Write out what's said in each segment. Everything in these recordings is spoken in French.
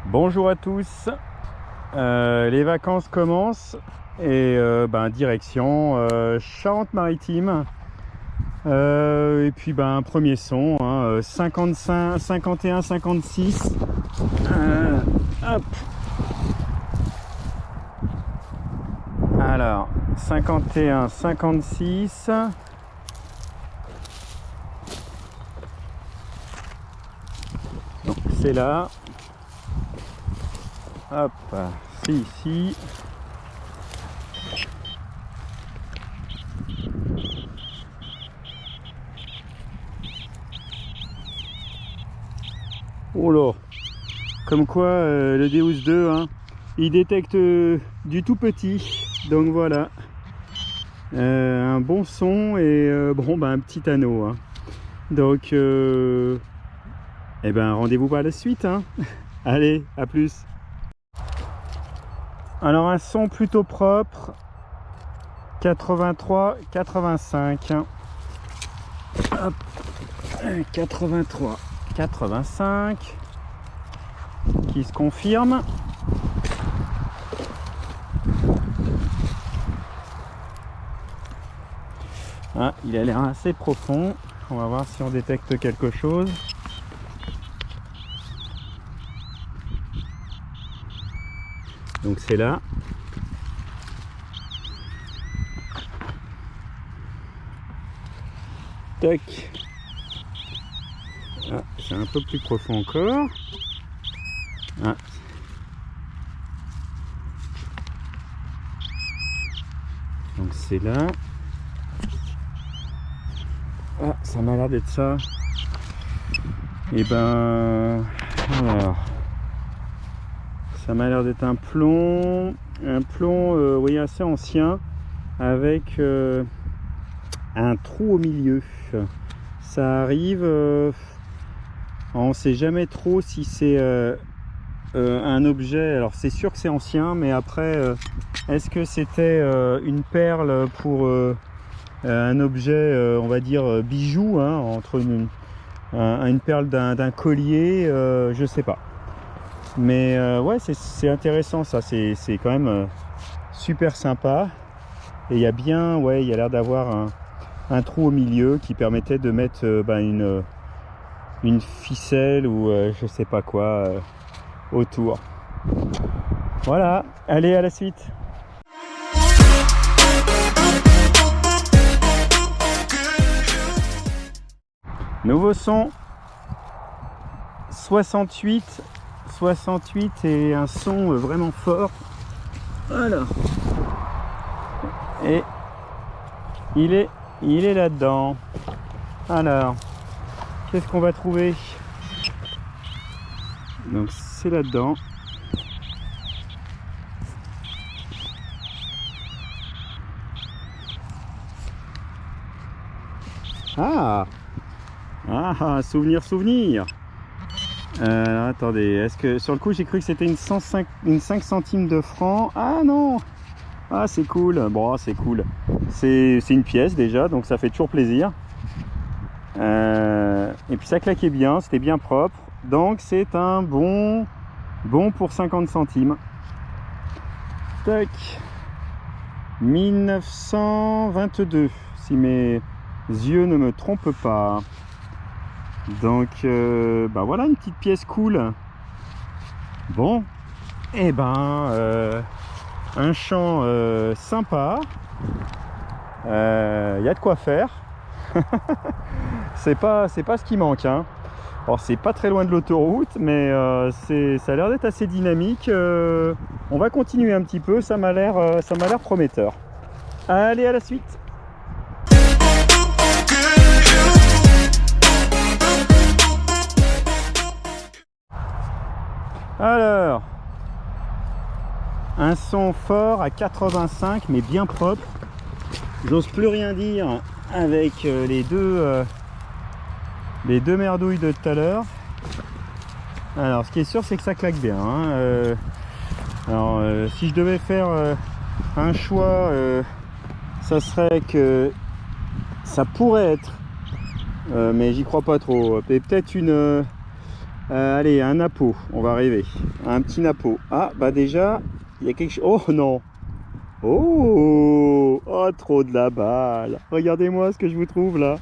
Bonjour à tous, les vacances commencent et direction Charente-Maritime. Et puis premier son, 55, 51, 56. Hop. Alors 51, 56. Donc c'est là. Hop, c'est ici. Oh là, comme quoi le Deus 2, il détecte du tout petit. Donc voilà, un bon son et un petit anneau. Donc, rendez-vous par la suite. Allez, à plus. Alors un son plutôt propre, 83, 85. Hop, 83, 85, qui se confirme. Il a l'air assez profond. On va voir si on détecte quelque chose. Donc c'est là. Tac. C'est un peu plus profond encore. Donc c'est là. Ça m'a l'air d'être ça. Et alors, ça m'a l'air d'être un plomb, oui, assez ancien, avec un trou au milieu. Ça arrive, on ne sait jamais trop si c'est un objet. Alors c'est sûr que c'est ancien, mais après, est-ce que c'était une perle pour un objet, on va dire bijou, entre une perle d'un collier, je sais pas. Mais ouais, c'est intéressant ça, c'est quand même super sympa. Et il y a bien, il y a l'air d'avoir un trou au milieu qui permettait de mettre une ficelle ou je sais pas quoi autour. Voilà, allez, à la suite. Nouveau son, 68 et un son vraiment fort. Voilà. Et il est là-dedans. Alors, qu'est-ce qu'on va trouver? Donc c'est là-dedans. Souvenir. Attendez, est-ce que sur le coup j'ai cru que c'était une 5 centimes de franc? Ah non. C'est cool. Bon, c'est cool. C'est une pièce déjà, donc ça fait toujours plaisir. Et puis ça claquait bien, c'était bien propre. Donc c'est un bon pour 50 centimes. Tac. 1922, si mes yeux ne me trompent pas. Donc voilà, une petite pièce cool. Bon, et un champ sympa. Il y a de quoi faire. c'est pas ce qui manque, Alors c'est pas très loin de l'autoroute, mais ça a l'air d'être assez dynamique. On va continuer un petit peu, ça m'a l'air prometteur. Allez, à la suite. Alors, un son fort à 85 mais bien propre. J'ose plus rien dire avec les deux merdouilles de tout à l'heure. Alors ce qui est sûr, c'est que ça claque bien, Alors si je devais faire un choix, ça serait que ça pourrait être, mais j'y crois pas trop, peut-être Allez, un napo, on va rêver. Un petit napo. Ah, bah déjà, il y a quelque chose. Oh non! Oh! Oh, trop de la balle! Regardez-moi ce que je vous trouve là.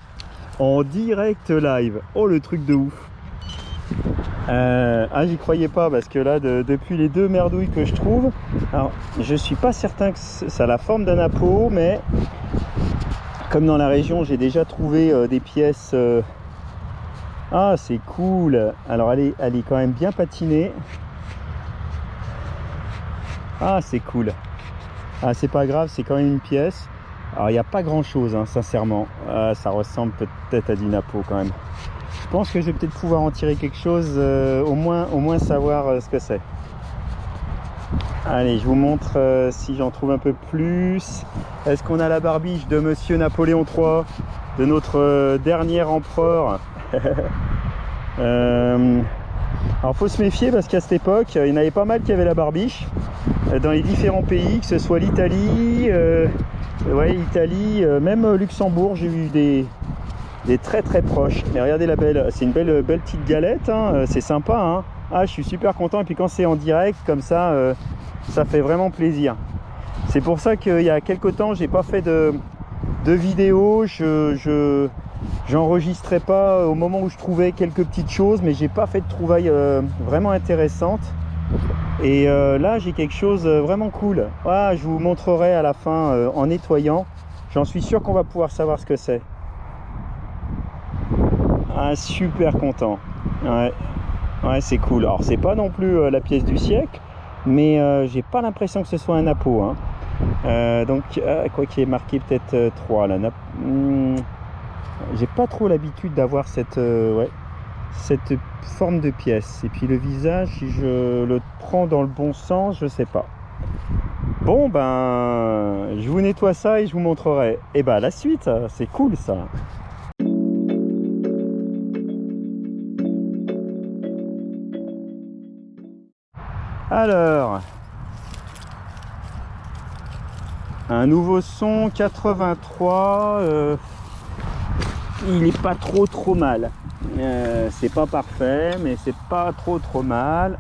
En direct live. Oh, le truc de ouf. Ah, j'y croyais pas parce que là, depuis les deux merdouilles que je trouve, alors je suis pas certain que ça a la forme d'un napo, mais comme dans la région, j'ai déjà trouvé des pièces. Ah, c'est cool. Alors, elle est quand même bien patinée. Ah, c'est cool. Ah, c'est pas grave, c'est quand même une pièce. Alors, il n'y a pas grand chose, hein, sincèrement. Ah, ça ressemble peut-être à du napo quand même. Je pense que je vais peut-être pouvoir en tirer quelque chose, au moins savoir ce que c'est. Allez, je vous montre si j'en trouve un peu plus. Est-ce qu'on a la barbiche de Monsieur Napoléon III, de notre dernier empereur? Alors faut se méfier parce qu'à cette époque, il y en avait pas mal qui avaient la barbiche dans les différents pays, que ce soit l'Italie, ouais, Italie, même Luxembourg, j'ai eu des très très proches. Mais regardez la belle, c'est une belle petite galette, hein, c'est sympa, hein. Ah, je suis super content, et puis quand c'est en direct comme ça, ça fait vraiment plaisir. C'est pour ça qu'il y a quelques temps, j'ai pas fait de vidéo, j'enregistrais pas au moment où je trouvais quelques petites choses, mais j'ai pas fait de trouvailles vraiment intéressantes. Et là j'ai quelque chose vraiment cool. Ah, je vous montrerai à la fin en nettoyant. J'en suis sûr qu'on va pouvoir savoir ce que c'est. Ah, super content. Ouais, ouais, c'est cool. Alors c'est pas non plus la pièce du siècle, mais j'ai pas l'impression que ce soit un napo, hein. Donc quoi qu'il y ait marqué peut-être 3 la nappe. J'ai pas trop l'habitude d'avoir cette forme de pièce. Et puis le visage, si je le prends dans le bon sens, je sais pas. Bon, ben je vous nettoie ça et je vous montrerai. Et ben la suite, c'est cool ça. Alors, un nouveau son 83, il est pas trop mal. C'est pas parfait, mais c'est pas trop mal.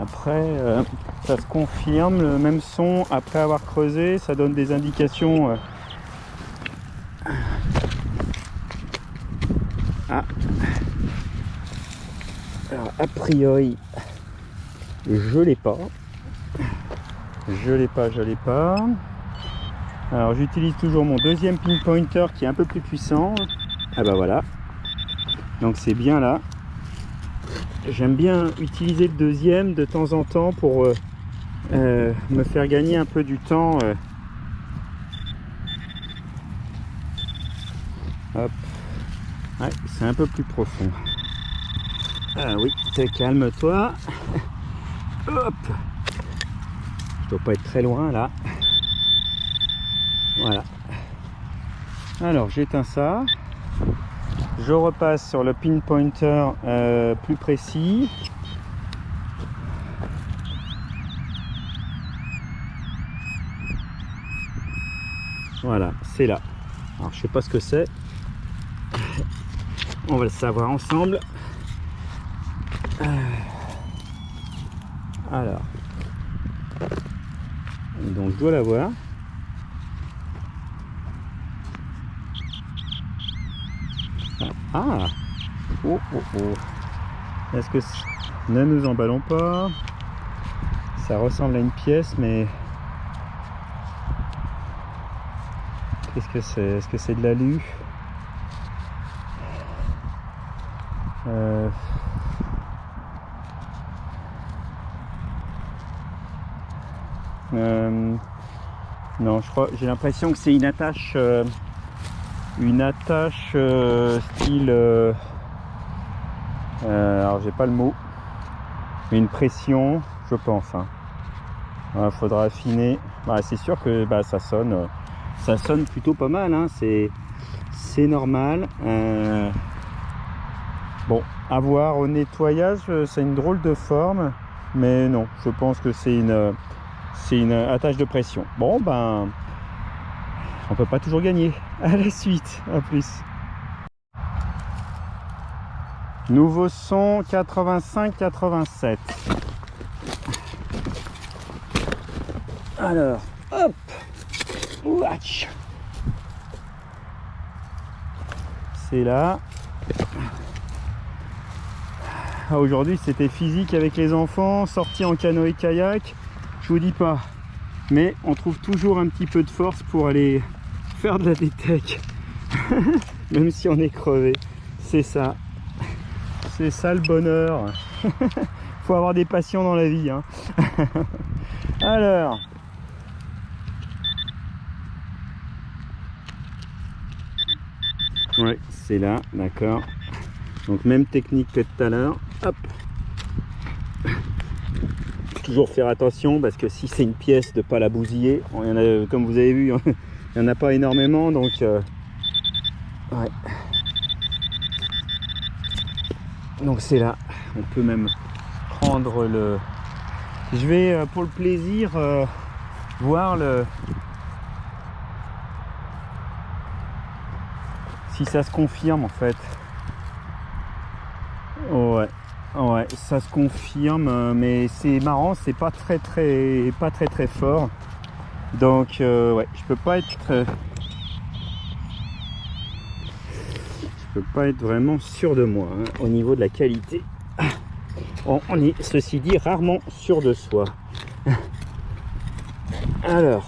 Après, ça se confirme, le même son après avoir creusé, ça donne des indications. Ah. Alors, a priori, je l'ai pas. Je l'ai pas. Alors, j'utilise toujours mon deuxième pinpointer qui est un peu plus puissant. Ah bah voilà. Donc c'est bien là. J'aime bien utiliser le deuxième de temps en temps pour me faire gagner un peu du temps. Hop. Ouais, c'est un peu plus profond. Ah oui, calme-toi. Hop. Je dois pas être très loin là. Voilà. Alors j'éteins ça. Je repasse sur le pinpointer plus précis. Voilà, c'est là. Alors je sais pas ce que c'est. On va le savoir ensemble. Alors. Donc je dois l'avoir. Ah. Oh. Est-ce que ne nous emballons pas? Ça ressemble à une pièce, mais qu'est-ce que c'est? Est-ce que c'est de l'alu? Non, je crois, j'ai l'impression que c'est une attache style alors j'ai pas le mot, mais une pression, je pense, hein. Voilà, faudra affiner. Bah, c'est sûr que bah, ça sonne plutôt pas mal, hein. C'est normal. Bon, à voir au nettoyage, c'est une drôle de forme, mais non, je pense que c'est une attache de pression. Bon, ben, on peut pas toujours gagner. À la suite, à plus. Nouveau son 85-87. Alors, hop, watch. C'est là. Aujourd'hui c'était physique avec les enfants, sortie en canoë-kayak, je vous dis pas. Mais on trouve toujours un petit peu de force pour aller faire de la détec. Même si on est crevé. C'est ça. C'est ça le bonheur. Faut avoir des passions dans la vie, hein. Alors. Ouais, c'est là, d'accord. Donc même technique que tout à l'heure. Hop. Toujours faire attention parce que si c'est une pièce, de pas la bousiller. Il y en a, comme vous avez vu, il n'y en a pas énormément, donc ouais. Donc c'est là. On peut même prendre le. Je vais pour le plaisir voir le. Si ça se confirme en fait. Ouais, ouais, ça se confirme, mais c'est marrant, c'est pas très fort. Donc ouais, je peux pas être vraiment sûr de moi, hein, au niveau de la qualité. On est, ceci dit, rarement sûr de soi. Alors,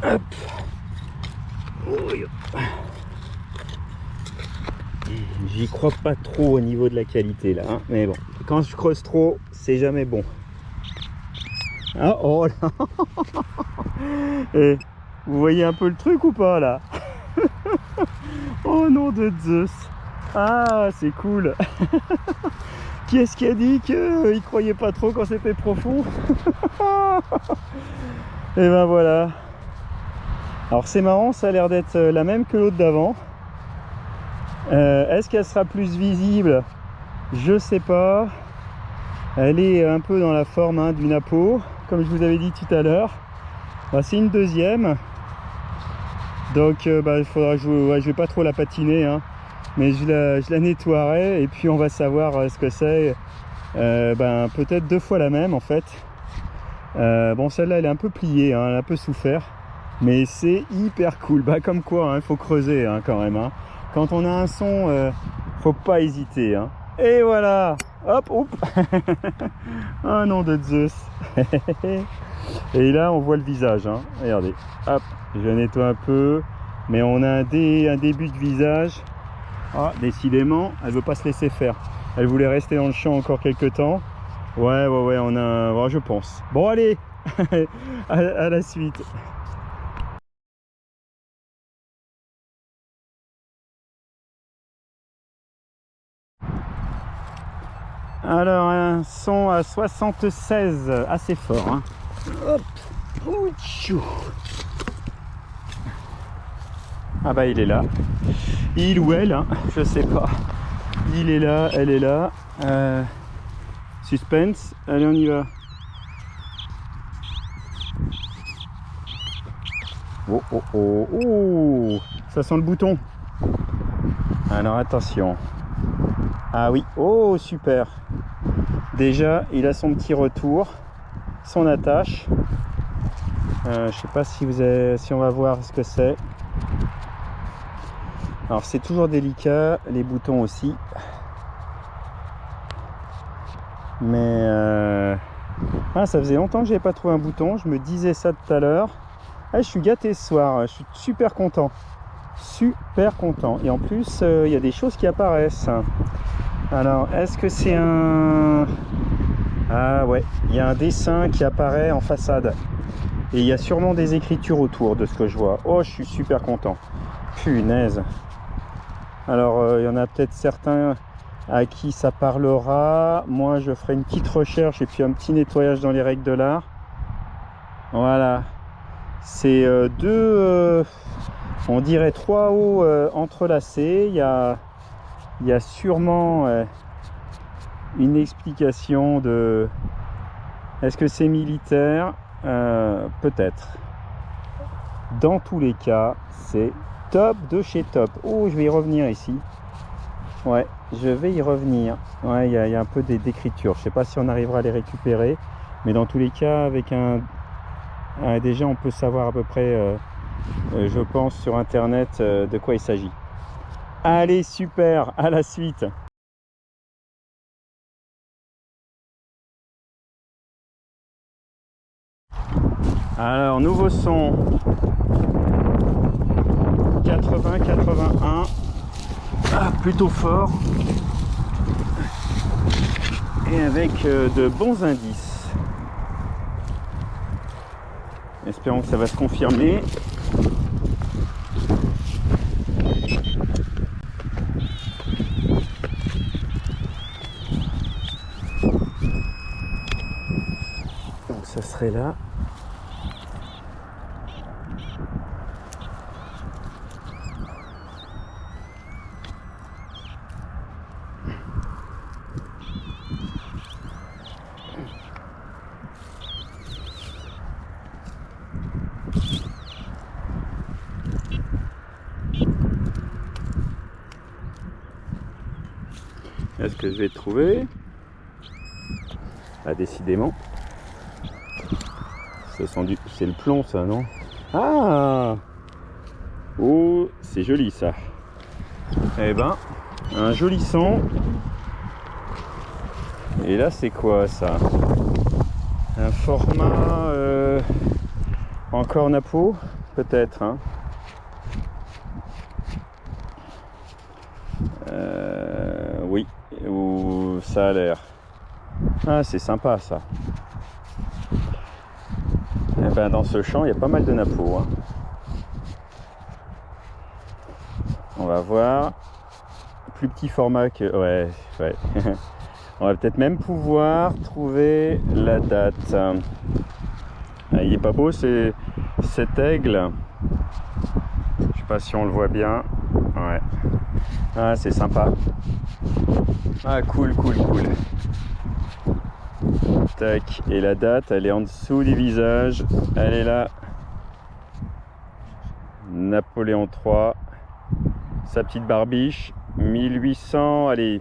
hop. J'y crois pas trop au niveau de la qualité là, hein, mais bon, quand je creuse trop, c'est jamais bon. Ah, oh là. Et vous voyez un peu le truc ou pas là? Oh nom de Zeus. Ah, c'est cool. Qui est-ce qui a dit qu'il croyait pas trop quand c'était profond? Et ben voilà. Alors c'est marrant, ça a l'air d'être la même que l'autre d'avant. Est-ce qu'elle sera plus visible? Je sais pas. Elle est un peu dans la forme, hein, d'une napo, comme je vous avais dit tout à l'heure. Bah, c'est une deuxième. Donc il faudra jouer. Ouais, je vais pas trop la patiner, hein, mais je la nettoierai et puis on va savoir ce que c'est. Peut-être 2 fois la même en fait. Bon, celle-là elle est un peu pliée, hein, elle a un peu souffert. Mais c'est hyper cool. Bah comme quoi, il faut creuser, hein, quand même, hein. Quand on a un son, faut pas hésiter, hein. Et voilà. Hop, hop. Oh nom de Zeus. Et là on voit le visage, hein. Regardez. Hop, je nettoie un peu. Mais on a un début de visage. Ah, décidément, elle veut pas se laisser faire. Elle voulait rester dans le champ encore quelques temps. Ouais, on a. Bon, je pense. Bon allez, à la suite. Alors un son à 76, assez fort, hein. Hop. Ouchou. Ah bah il est là. Il ou elle, hein, je sais pas. Il est là, elle est là. Suspense. Allez, on y va. Oh oh oh oh. Ça sent le bouton. Alors attention. Ah oui, oh super. Déjà il a son petit retour, son attache. Je sais pas si si on va voir ce que c'est. Alors c'est toujours délicat, les boutons aussi. Mais ça faisait longtemps que j'avais pas trouvé un bouton, je me disais ça tout à l'heure. Ah, je suis gâté ce soir, je suis super content. Super content. Et en plus, il y a des choses qui apparaissent. Alors, est-ce que c'est un... Ah ouais, il y a un dessin qui apparaît en façade. Et il y a sûrement des écritures autour de ce que je vois. Oh, je suis super content. Punaise. Alors, il y en a peut-être certains à qui ça parlera. Moi, je ferai une petite recherche et puis un petit nettoyage dans les règles de l'art. Voilà. C'est on dirait 3 hauts entrelacés. Il y a sûrement une explication de Est-ce que c'est militaire? Peut-être. Dans tous les cas, c'est top de chez top. Oh, je vais y revenir ici. Ouais, je vais y revenir. Ouais, il y a un peu d'écriture. Je sais pas si on arrivera à les récupérer, mais dans tous les cas, avec déjà, on peut savoir à peu près, je pense, sur Internet, de quoi il s'agit. Allez, super, à la suite. Alors, nouveau son. 80-81. Ah, plutôt fort. Et avec de bons indices. Espérons que ça va se confirmer. Donc ça serait là. Est-ce que je vais trouver? Ah, décidément. C'est le plomb, ça, non? Ah! Oh, c'est joli, ça. Eh ben, un joli son. Et là, c'est quoi, ça? Un format encore napo? Peut-être, hein? Oui, ou ça a l'air. Ah, c'est sympa, ça. Eh ben, dans ce champ, il y a pas mal de nappos, hein. On va voir. Plus petit format que... Ouais. On va peut-être même pouvoir trouver la date. Ah, il est pas beau, c'est cet aigle. Je sais pas si on le voit bien. Ouais. Ah, c'est sympa. Ah, cool. Tac. Et la date, elle est en dessous du visage. Elle est là. Napoléon III. Sa petite barbiche. 1800, allez,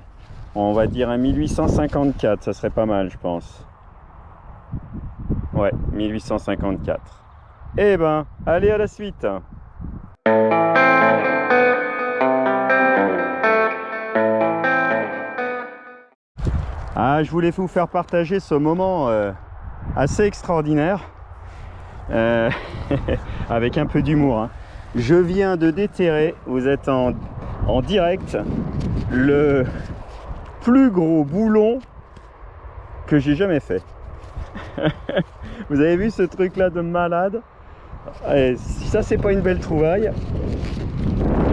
on va dire un 1854, ça serait pas mal, je pense. Ouais, 1854. Eh ben, allez, à la suite. Ah, je voulais vous faire partager ce moment assez extraordinaire, avec un peu d'humour, hein. Je viens de déterrer, vous êtes en direct, le plus gros boulon que j'ai jamais fait. Vous avez vu ce truc là de malade? Et si ça c'est pas une belle trouvaille,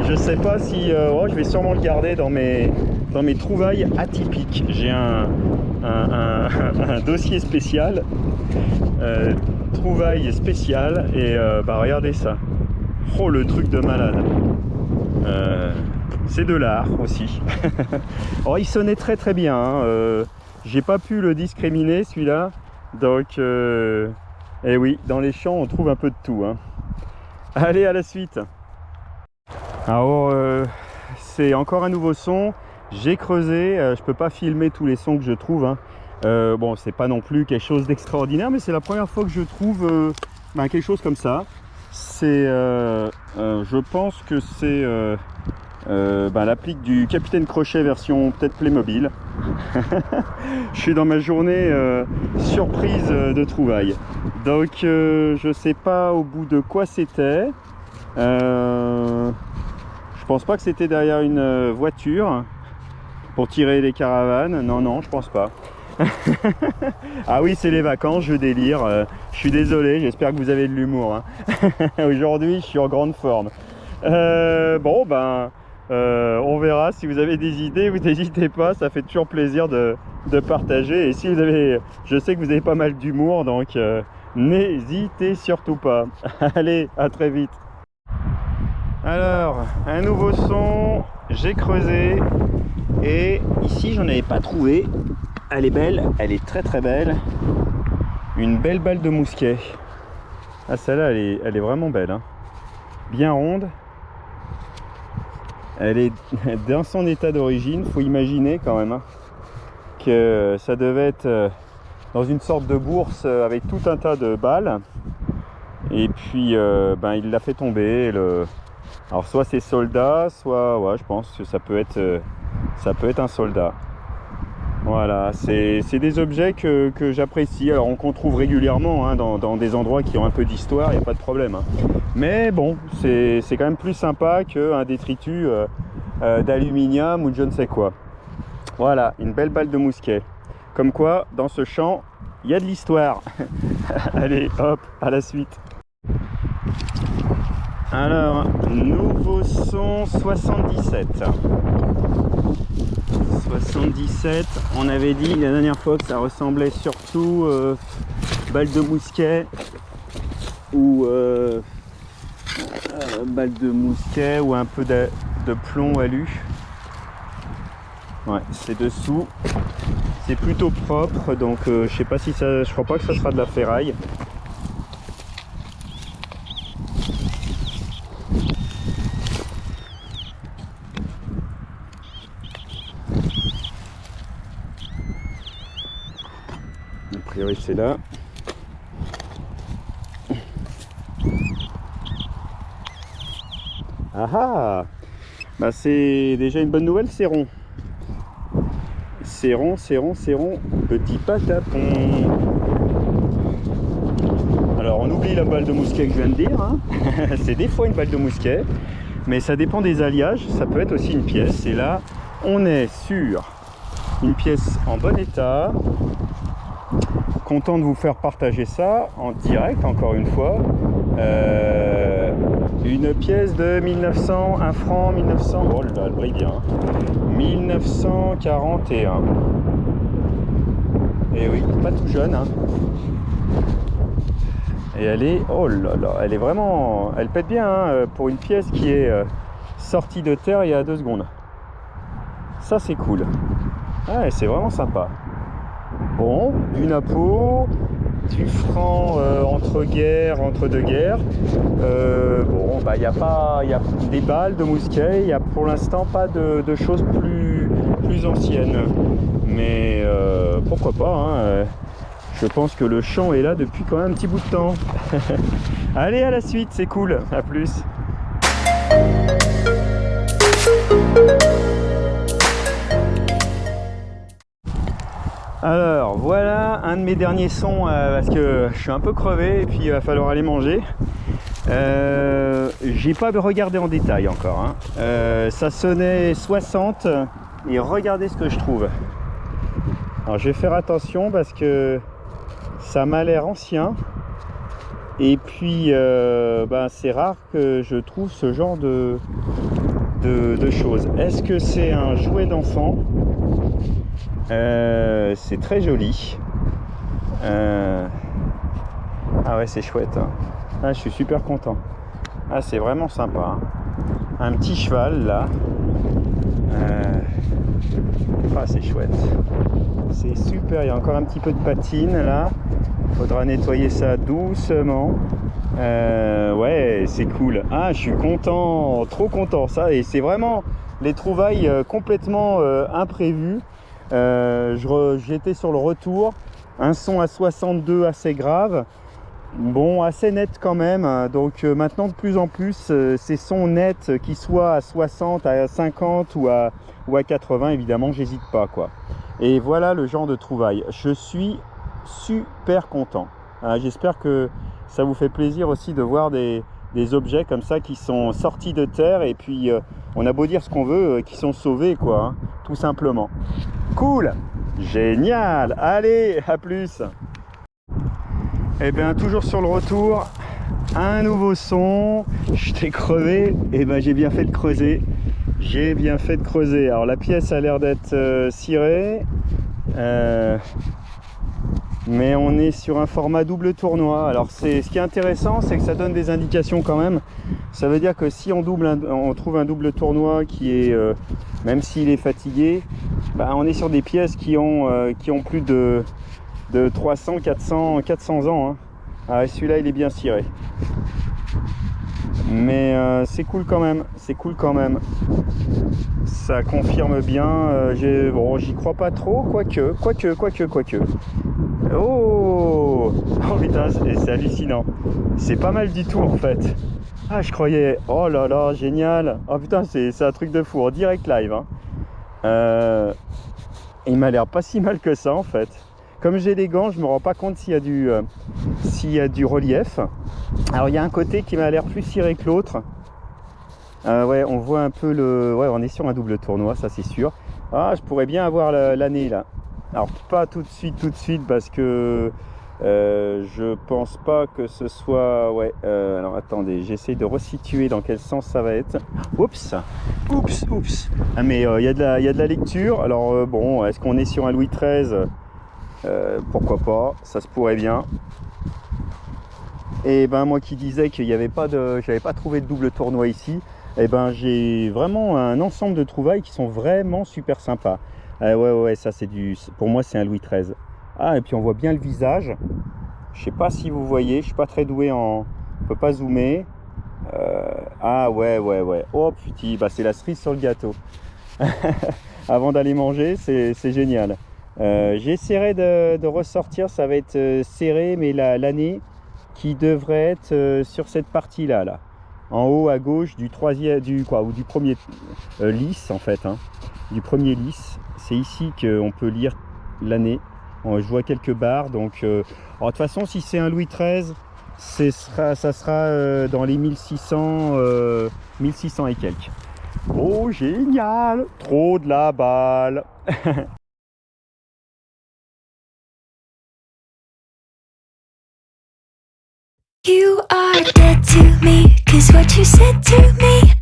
je sais pas si je vais sûrement le garder dans mes trouvailles atypiques. J'ai un dossier spécial, trouvailles spéciales, et regardez ça. Oh, le truc de malade. C'est de l'art aussi. Alors, il sonnait très bien, hein. J'ai pas pu le discriminer, celui-là. Donc, et oui, dans les champs, on trouve un peu de tout, hein. Allez, à la suite. Alors, c'est encore un nouveau son. J'ai creusé. Je peux pas filmer tous les sons que je trouve, hein. Bon, c'est pas non plus quelque chose d'extraordinaire, mais c'est la première fois que je trouve quelque chose comme ça. C'est, je pense que c'est l'applique du Capitaine Crochet version peut-être Playmobil. Je suis dans ma journée surprise de trouvailles. Donc je sais pas au bout de quoi c'était. Je pense pas que c'était derrière une voiture pour tirer les caravanes. Non, je pense pas. Ah oui, c'est les vacances, je délire. Je suis désolé, j'espère que vous avez de l'humour, hein. Aujourd'hui, je suis en grande forme. On verra. Si vous avez des idées, vous n'hésitez pas, ça fait toujours plaisir de partager. Et si vous avez, je sais que vous avez pas mal d'humour, donc n'hésitez surtout pas. Allez, à très vite. Alors, un nouveau son, j'ai creusé, et ici j'en avais pas trouvé. Elle est belle, elle est très belle. Une belle balle de mousquet. Ah, celle-là, elle est vraiment belle, hein. Bien ronde. Elle est dans son état d'origine. Faut imaginer quand même, hein, que ça devait être dans une sorte de bourse avec tout un tas de balles. Et puis il l'a fait tomber. Alors soit c'est soldat, soit ouais, je pense que ça peut être un soldat. Voilà, c'est des objets que j'apprécie. Alors qu'on trouve régulièrement, hein, dans des endroits qui ont un peu d'histoire, il n'y a pas de problème, hein. Mais bon, c'est quand même plus sympa qu'un détritus d'aluminium ou de je ne sais quoi. Voilà, une belle balle de mousquet. Comme quoi, dans ce champ, il y a de l'histoire. Allez, hop, à la suite. Alors, nouveau son 77. 77, on avait dit la dernière fois que ça ressemblait surtout balle de mousquet ou balle de mousquet ou un peu de plomb alu. Ouais, c'est dessous. C'est plutôt propre, donc je sais pas si ça, je crois pas que ça sera de la ferraille. A priori c'est là. Ah ah, bah c'est déjà une bonne nouvelle, c'est rond. C'est rond, c'est rond, c'est rond. Petit patapon. Alors on oublie la balle de mousquet que je viens de dire, hein. C'est des fois une balle de mousquet, mais ça dépend des alliages. Ça peut être aussi une pièce. Et là, on est sur une pièce en bon état. Content de vous faire partager ça en direct, encore une fois. Une pièce de 1900, 1 franc 1900, oh là, elle brille bien, 1941. Et oui, pas tout jeune, hein. Et elle est, oh là là, elle est vraiment, elle pète bien, hein, pour une pièce qui est sortie de terre il y a 2 secondes. Ça c'est cool. Ouais, c'est vraiment sympa. Bon, du napo, du franc entre deux guerres. Bon, bah il y a des balles de mousquet, il y a pour l'instant pas de choses plus anciennes. Mais pourquoi pas, hein, je pense que le champ est là depuis quand même un petit bout de temps. Allez, à la suite, c'est cool, à plus. Alors voilà un de mes derniers sons parce que je suis un peu crevé et puis il va falloir aller manger. J'ai pas regardé en détail encore, hein. Ça sonnait 60 et regardez ce que je trouve. Alors je vais faire attention parce que ça m'a l'air ancien et puis c'est rare que je trouve ce genre de choses. Est-ce que c'est un jouet d'enfant? C'est très joli. Ah ouais, c'est chouette, hein. Ah, je suis super content. Ah, c'est vraiment sympa, hein. Un petit cheval là. Ah, c'est chouette. C'est super. Il y a encore un petit peu de patine là. Faudra nettoyer ça doucement. Ouais, c'est cool. Ah, je suis content, trop content. Ça, et c'est vraiment les trouvailles complètement imprévues. J'étais sur le retour, un son à 62 assez grave, bon assez net quand même, donc maintenant de plus en plus ces sons nets qui soient à 60, à 50 ou à 80 évidemment j'hésite pas quoi. Et voilà le genre de trouvailles, je suis super content. J'espère que ça vous fait plaisir aussi de voir des objets comme ça qui sont sortis de terre et puis on a beau dire ce qu'on veut, qui sont sauvés quoi, hein, tout simplement. Cool, génial, allez, à plus. Et bien toujours sur le retour, un nouveau son. Je t'ai crevé, et ben j'ai bien fait de creuser. J'ai bien fait de creuser. Alors la pièce a l'air d'être cirée, mais on est sur un format double tournoi. Alors ce qui est intéressant, c'est que ça donne des indications quand même. Ça veut dire que si on trouve un double tournoi qui est, même s'il est fatigué, bah, on est sur des pièces qui ont plus de de 300, 400 ans. Hein. Ah, celui-là, il est bien ciré. Mais c'est cool quand même, c'est cool quand même. Ça confirme bien. Bon, j'y crois pas trop, quoique. Oh, oh putain, c'est hallucinant. C'est pas mal du tout en fait. Ah, je croyais. Oh là là, génial. Oh putain, c'est un truc de fou, en direct live. Hein. Il m'a l'air pas si mal que ça en fait. Comme j'ai les gants, je me rends pas compte s'il y a du relief. Alors il y a un côté qui m'a l'air plus ciré que l'autre. Ouais, on voit un peu le... Ouais, on est sur un double tournoi, ça c'est sûr. Ah, je pourrais bien avoir l'année là. Alors pas tout de suite, parce que je pense pas que ce soit... Ouais, alors attendez, j'essaie de resituer dans quel sens ça va être. Oups. Ah, mais il y a de la lecture. Alors bon, est-ce qu'on est sur un Louis XIII? Pourquoi pas, ça se pourrait bien. Et ben moi qui disais qu'il n'y avait pas de... J'avais pas trouvé de double tournoi ici. Et ben j'ai vraiment un ensemble de trouvailles qui sont vraiment super sympas. Ouais, ça c'est du... Pour moi c'est un Louis XIII. Ah, et puis on voit bien le visage. Je sais pas si vous voyez, je suis pas très doué en... On peut pas zoomer. Ah ouais. Oh putain, bah c'est la cerise sur le gâteau. Avant d'aller manger, c'est génial. J'essaierai de ressortir, ça va être serré, mais l'année qui devrait être sur cette partie là. En haut à gauche du troisième, du premier lisse en fait, hein, du premier lisse. C'est ici qu'on peut lire l'année. Je vois quelques barres, donc de toute façon si c'est un Louis XIII, ça sera dans les 1600 et quelques. Oh génial, trop de la balle. You are dead to me, 'cause what you said to me